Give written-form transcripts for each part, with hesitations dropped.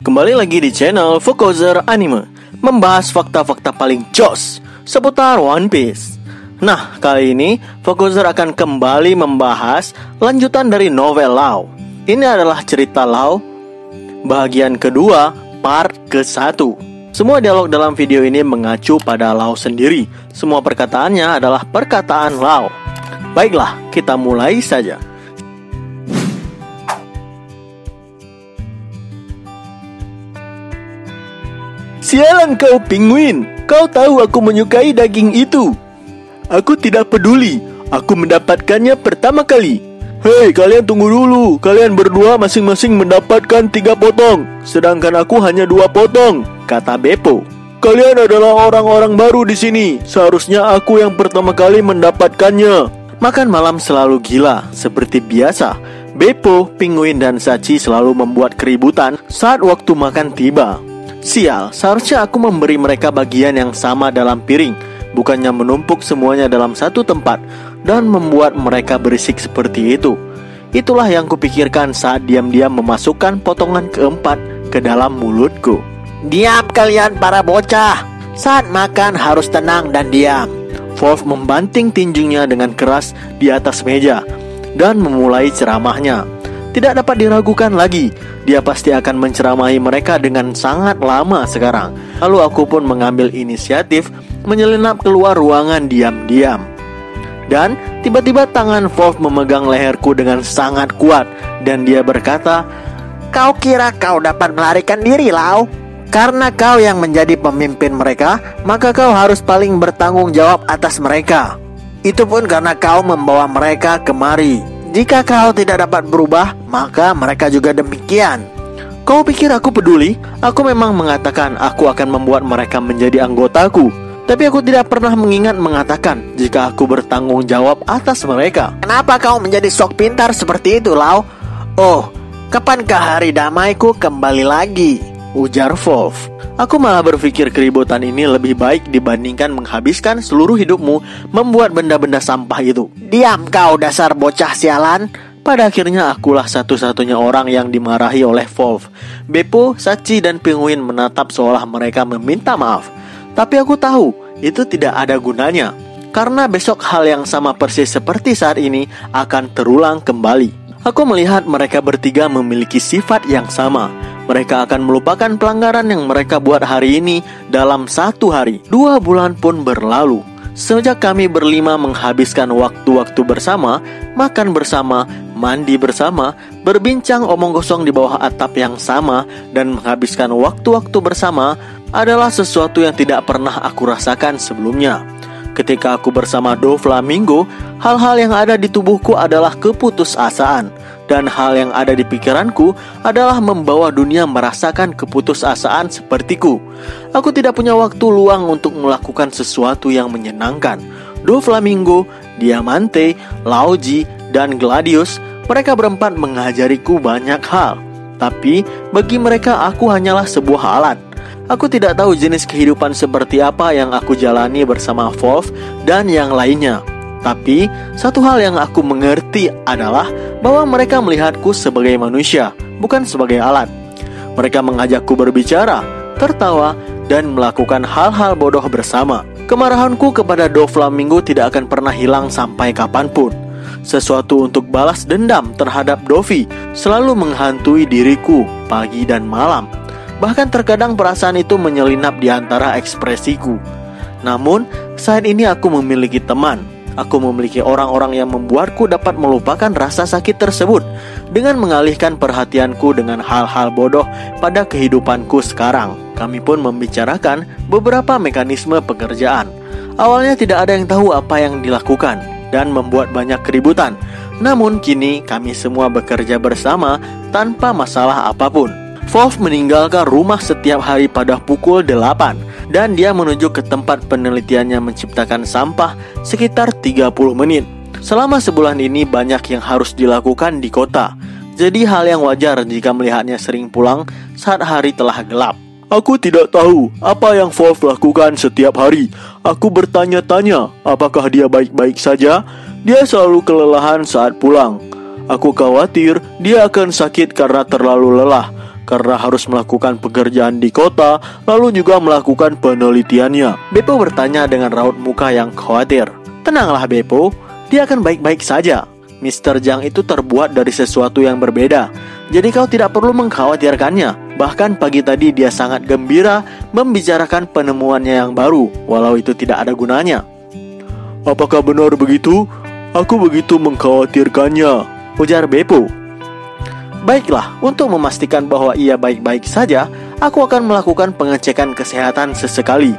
Kembali lagi di channel Fokuser Anime, membahas fakta-fakta paling jos seputar One Piece. Nah, kali ini Fokuser akan kembali membahas lanjutan dari novel Law. Ini adalah cerita Law bagian kedua, part ke-1. Semua dialog dalam video ini mengacu pada Law sendiri. Semua perkataannya adalah perkataan Law. Baiklah, kita mulai saja. Sialan kau penguin, kau tahu aku menyukai daging itu. Aku tidak peduli, aku mendapatkannya pertama kali. Hei, kalian tunggu dulu. Kalian berdua masing-masing mendapatkan 3 potong, sedangkan aku hanya 2 potong, kata Beppo. Kalian adalah orang-orang baru di sini. Seharusnya aku yang pertama kali mendapatkannya. Makan malam selalu gila, seperti biasa. Beppo, Penguin, dan Sachi selalu membuat keributan saat waktu makan tiba. Sial, seharusnya aku memberi mereka bagian yang sama dalam piring, bukannya menumpuk semuanya dalam satu tempat dan membuat mereka berisik seperti itu. Itulah yang kupikirkan saat diam-diam memasukkan potongan keempat ke dalam mulutku. Diam kalian para bocah, saat makan harus tenang dan diam. Wolf membanting tinjunya dengan keras di atas meja dan memulai ceramahnya. Tidak dapat diragukan lagi, dia pasti akan menceramahi mereka dengan sangat lama sekarang. Lalu aku pun mengambil inisiatif menyelinap keluar ruangan diam-diam. Dan tiba-tiba tangan Wolf memegang leherku dengan sangat kuat, dan dia berkata, "Kau kira kau dapat melarikan diri, Lau? Karena kau yang menjadi pemimpin mereka, maka kau harus paling bertanggung jawab atas mereka. Itu pun karena kau membawa mereka kemari. Jika kau tidak dapat berubah, maka mereka juga demikian." Kau pikir aku peduli? Aku memang mengatakan aku akan membuat mereka menjadi anggotaku. Tapi aku tidak pernah mengingat mengatakan jika aku bertanggung jawab atas mereka. Kenapa kau menjadi sok pintar seperti itu, Lau? Oh, kapankah hari damaiku kembali lagi? Ujar Wolf. Aku malah berpikir keributan ini lebih baik dibandingkan menghabiskan seluruh hidupmu membuat benda-benda sampah itu. Diam kau dasar bocah sialan. Pada akhirnya akulah satu-satunya orang yang dimarahi oleh Wolf. Beppo, Sachi, dan Penguin menatap seolah mereka meminta maaf. Tapi aku tahu itu tidak ada gunanya, karena besok hal yang sama persis seperti saat ini akan terulang kembali. Aku melihat mereka bertiga memiliki sifat yang sama. Mereka akan melupakan pelanggaran yang mereka buat hari ini dalam 1 hari. 2 bulan pun berlalu. Sejak kami berlima menghabiskan waktu-waktu bersama, makan bersama, mandi bersama, berbincang omong kosong di bawah atap yang sama, dan menghabiskan waktu-waktu bersama adalah sesuatu yang tidak pernah aku rasakan sebelumnya. Ketika aku bersama Doflamingo, hal-hal yang ada di tubuhku adalah keputusasaan. Dan hal yang ada di pikiranku adalah membawa dunia merasakan keputusasaan sepertiku. Aku tidak punya waktu luang untuk melakukan sesuatu yang menyenangkan. Doflamingo, Diamante, Laoji, dan Gladius, mereka berempat mengajariku banyak hal. Tapi bagi mereka aku hanyalah sebuah alat. Aku tidak tahu jenis kehidupan seperti apa yang aku jalani bersama Wolf dan yang lainnya. Tapi satu hal yang aku mengerti adalah bahwa mereka melihatku sebagai manusia, bukan sebagai alat. Mereka mengajakku berbicara, tertawa, dan melakukan hal-hal bodoh bersama. Kemarahanku kepada Doflamingo tidak akan pernah hilang sampai kapanpun. Sesuatu untuk balas dendam terhadap Dovi selalu menghantui diriku pagi dan malam. Bahkan terkadang perasaan itu menyelinap di antara ekspresiku. Namun saat ini aku memiliki teman. Aku memiliki orang-orang yang membuatku dapat melupakan rasa sakit tersebut dengan mengalihkan perhatianku dengan hal-hal bodoh pada kehidupanku sekarang. Kami pun membicarakan beberapa mekanisme pekerjaan. Awalnya tidak ada yang tahu apa yang dilakukan dan membuat banyak keributan. Namun kini kami semua bekerja bersama tanpa masalah apapun. Wolf meninggalkan rumah setiap hari pada pukul 8 dan dia menuju ke tempat penelitiannya menciptakan sampah sekitar 30 menit. Selama sebulan ini banyak yang harus dilakukan di kota. Jadi hal yang wajar jika melihatnya sering pulang saat hari telah gelap. Aku tidak tahu apa yang Wolf lakukan setiap hari. Aku bertanya-tanya apakah dia baik-baik saja. Dia selalu kelelahan saat pulang. Aku khawatir dia akan sakit karena terlalu lelah. karena harus melakukan pekerjaan di kota, lalu juga melakukan penelitiannya. Beppo bertanya dengan raut muka yang khawatir. Tenanglah Beppo, dia akan baik-baik saja. Mr. Zhang itu terbuat dari sesuatu yang berbeda, jadi kau tidak perlu mengkhawatirkannya. Bahkan pagi tadi dia sangat gembira membicarakan penemuannya yang baru, walau itu tidak ada gunanya. Apakah benar begitu? Aku begitu mengkhawatirkannya, ujar Beppo. Baiklah, untuk memastikan bahwa ia baik-baik saja, aku akan melakukan pengecekan kesehatan sesekali.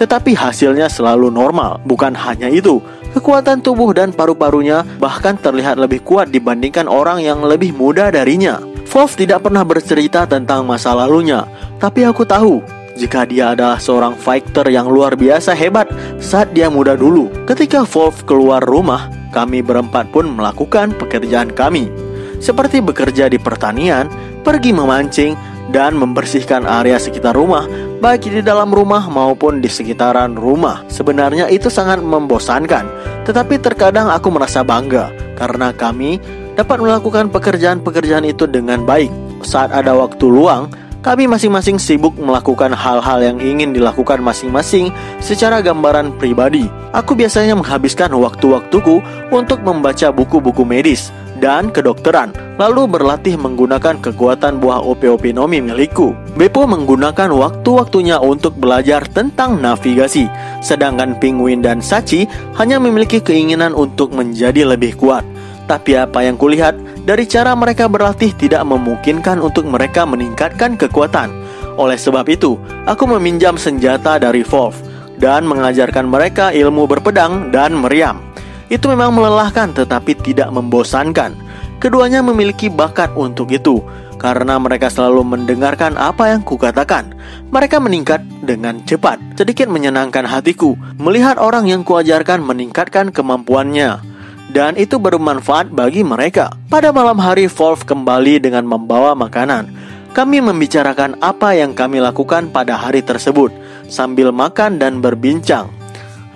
Tetapi hasilnya selalu normal. Bukan hanya itu, kekuatan tubuh dan paru-parunya bahkan terlihat lebih kuat dibandingkan orang yang lebih muda darinya. Wolf tidak pernah bercerita tentang masa lalunya, tapi aku tahu jika dia adalah seorang fighter yang luar biasa hebat saat dia muda dulu. Ketika Wolf keluar rumah, kami berempat pun melakukan pekerjaan kami, seperti bekerja di pertanian, pergi memancing, dan membersihkan area sekitar rumah, baik di dalam rumah maupun di sekitaran rumah. Sebenarnya itu sangat membosankan, tetapi terkadang aku merasa bangga karena kami dapat melakukan pekerjaan-pekerjaan itu dengan baik. Saat ada waktu luang, kami masing-masing sibuk melakukan hal-hal yang ingin dilakukan masing-masing secara gambaran pribadi. Aku biasanya menghabiskan waktu-waktuku untuk membaca buku-buku medis dan kedokteran, lalu berlatih menggunakan kekuatan buah Ope-Ope-Nomi milikku. Beppo menggunakan waktu-waktunya untuk belajar tentang navigasi, sedangkan Penguin dan Sachi hanya memiliki keinginan untuk menjadi lebih kuat. Tapi apa yang kulihat dari cara mereka berlatih tidak memungkinkan untuk mereka meningkatkan kekuatan. Oleh sebab itu, aku meminjam senjata dari Wolf dan mengajarkan mereka ilmu berpedang dan meriam. Itu memang melelahkan tetapi tidak membosankan. Keduanya memiliki bakat untuk itu, karena mereka selalu mendengarkan apa yang kukatakan. Mereka meningkat dengan cepat. Sedikit menyenangkan hatiku melihat orang yang kuajarkan meningkatkan kemampuannya, dan itu bermanfaat bagi mereka. Pada malam hari, Wolf kembali dengan membawa makanan. Kami membicarakan apa yang kami lakukan pada hari tersebut, sambil makan dan berbincang.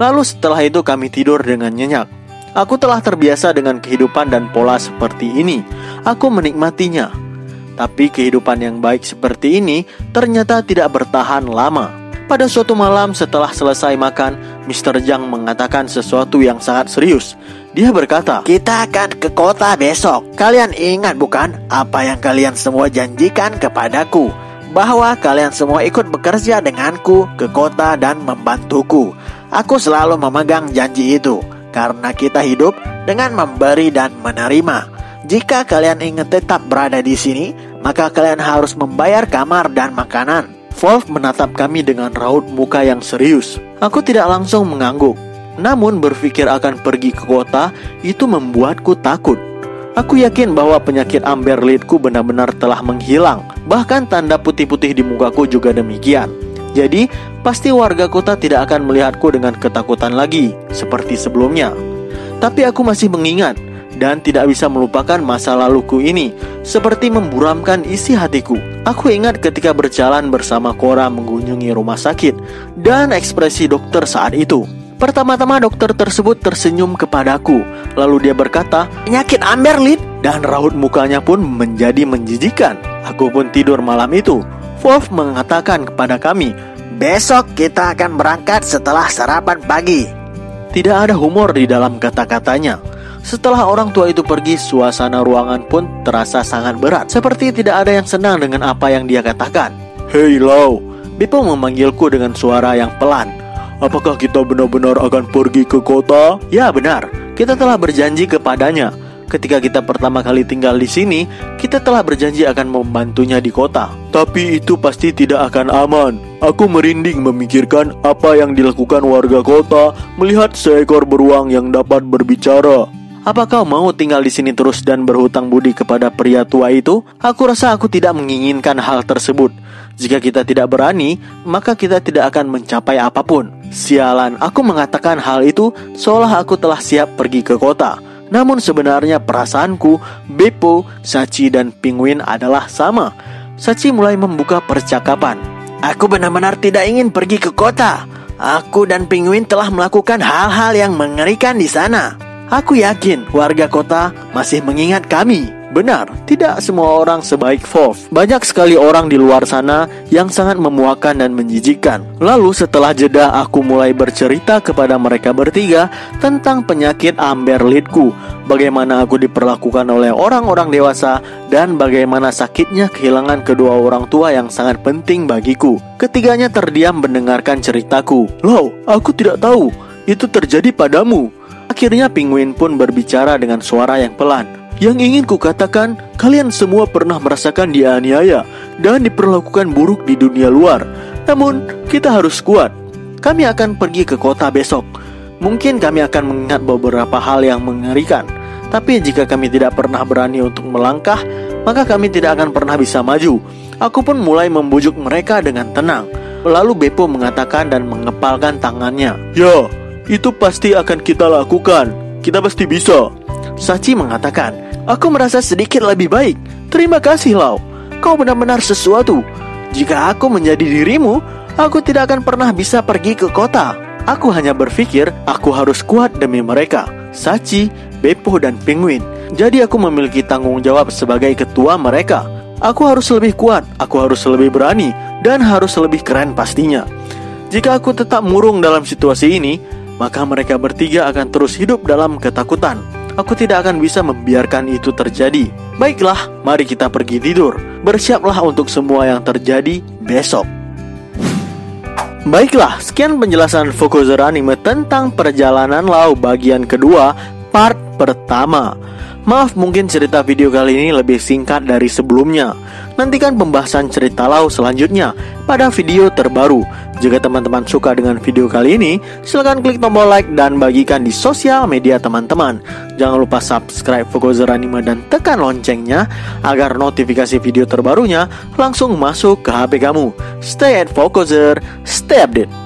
Lalu setelah itu kami tidur dengan nyenyak. Aku telah terbiasa dengan kehidupan dan pola seperti ini. Aku menikmatinya. Tapi kehidupan yang baik seperti ini ternyata tidak bertahan lama. Pada suatu malam setelah selesai makan, Mr. Zhang mengatakan sesuatu yang sangat serius. Dia berkata, "Kita akan ke kota besok. Kalian ingat bukan apa yang kalian semua janjikan kepadaku? Bahwa kalian semua ikut bekerja denganku ke kota dan membantuku. Aku selalu memegang janji itu, karena kita hidup dengan memberi dan menerima. Jika kalian ingin tetap berada di sini, maka kalian harus membayar kamar dan makanan." Wolf menatap kami dengan raut muka yang serius. Aku tidak langsung mengangguk, namun berpikir akan pergi ke kota itu membuatku takut. Aku yakin bahwa penyakit amber lidku benar-benar telah menghilang. Bahkan tanda putih-putih di mukaku juga demikian. Jadi pasti warga kota tidak akan melihatku dengan ketakutan lagi seperti sebelumnya. Tapi aku masih mengingat dan tidak bisa melupakan masa laluku ini, seperti memburamkan isi hatiku. Aku ingat ketika berjalan bersama Cora mengunjungi rumah sakit dan ekspresi dokter saat itu. Pertama-tama dokter tersebut tersenyum kepadaku, lalu dia berkata, "Penyakit amber lid?" dan raut mukanya pun menjadi menjijikan. Aku pun tidur malam itu. Wolf mengatakan kepada kami, "Besok kita akan berangkat setelah sarapan pagi." Tidak ada humor di dalam kata-katanya. Setelah orang tua itu pergi, suasana ruangan pun terasa sangat berat, seperti tidak ada yang senang dengan apa yang dia katakan. "Hei Lau," Beppo memanggilku dengan suara yang pelan. "Apakah kita benar-benar akan pergi ke kota?" "Ya benar, kita telah berjanji kepadanya. Ketika kita pertama kali tinggal di sini, kita telah berjanji akan membantunya di kota. Tapi itu pasti tidak akan aman. Aku merinding memikirkan apa yang dilakukan warga kota melihat seekor beruang yang dapat berbicara. Apa kau mau tinggal di sini terus dan berhutang budi kepada pria tua itu? Aku rasa aku tidak menginginkan hal tersebut. Jika kita tidak berani, maka kita tidak akan mencapai apapun." Sialan, aku mengatakan hal itu seolah aku telah siap pergi ke kota. Namun sebenarnya perasaanku, Beppo, Sachi, dan Penguin adalah sama. Sachi mulai membuka percakapan. "Aku benar-benar tidak ingin pergi ke kota. Aku dan Penguin telah melakukan hal-hal yang mengerikan di sana. Aku yakin warga kota masih mengingat kami. Benar, tidak semua orang sebaik Wolf. Banyak sekali orang di luar sana yang sangat memuakkan dan menjijikkan. Lalu setelah jeda, aku mulai bercerita kepada mereka bertiga tentang penyakit Amber Leadku, bagaimana aku diperlakukan oleh orang-orang dewasa, dan bagaimana sakitnya kehilangan kedua orang tua yang sangat penting bagiku. Ketiganya terdiam mendengarkan ceritaku. Loh, aku tidak tahu itu terjadi padamu. Akhirnya penguin pun berbicara dengan suara yang pelan. Yang ingin kukatakan, kalian semua pernah merasakan dianiaya dan diperlakukan buruk di dunia luar. Namun, kita harus kuat. Kami akan pergi ke kota besok. Mungkin kami akan mengingat beberapa hal yang mengerikan. Tapi jika kami tidak pernah berani untuk melangkah, maka kami tidak akan pernah bisa maju. Aku pun mulai membujuk mereka dengan tenang. Lalu Beppo mengatakan dan mengepalkan tangannya. Ya, itu pasti akan kita lakukan. Kita pasti bisa. Sachi mengatakan, aku merasa sedikit lebih baik. Terima kasih Lau, kau benar-benar sesuatu. Jika aku menjadi dirimu, aku tidak akan pernah bisa pergi ke kota. Aku hanya berpikir aku harus kuat demi mereka, Sachi, Beppo, dan Penguin. Jadi aku memiliki tanggung jawab sebagai ketua mereka. Aku harus lebih kuat, aku harus lebih berani, dan harus lebih keren pastinya. Jika aku tetap murung dalam situasi ini, maka mereka bertiga akan terus hidup dalam ketakutan. Aku tidak akan bisa membiarkan itu terjadi. Baiklah, mari kita pergi tidur. Bersiaplah untuk semua yang terjadi besok. Baiklah, sekian penjelasan Fokuzer Anime tentang perjalanan Lau bagian kedua, part pertama. Maaf mungkin cerita video kali ini lebih singkat dari sebelumnya. Nantikan pembahasan cerita Lau selanjutnya pada video terbaru. Jika teman-teman suka dengan video kali ini, silahkan klik tombol like dan bagikan di sosial media teman-teman. Jangan lupa subscribe Fokuzer Anime dan tekan loncengnya agar notifikasi video terbarunya langsung masuk ke HP kamu. Stay at Fokuzer, stay update.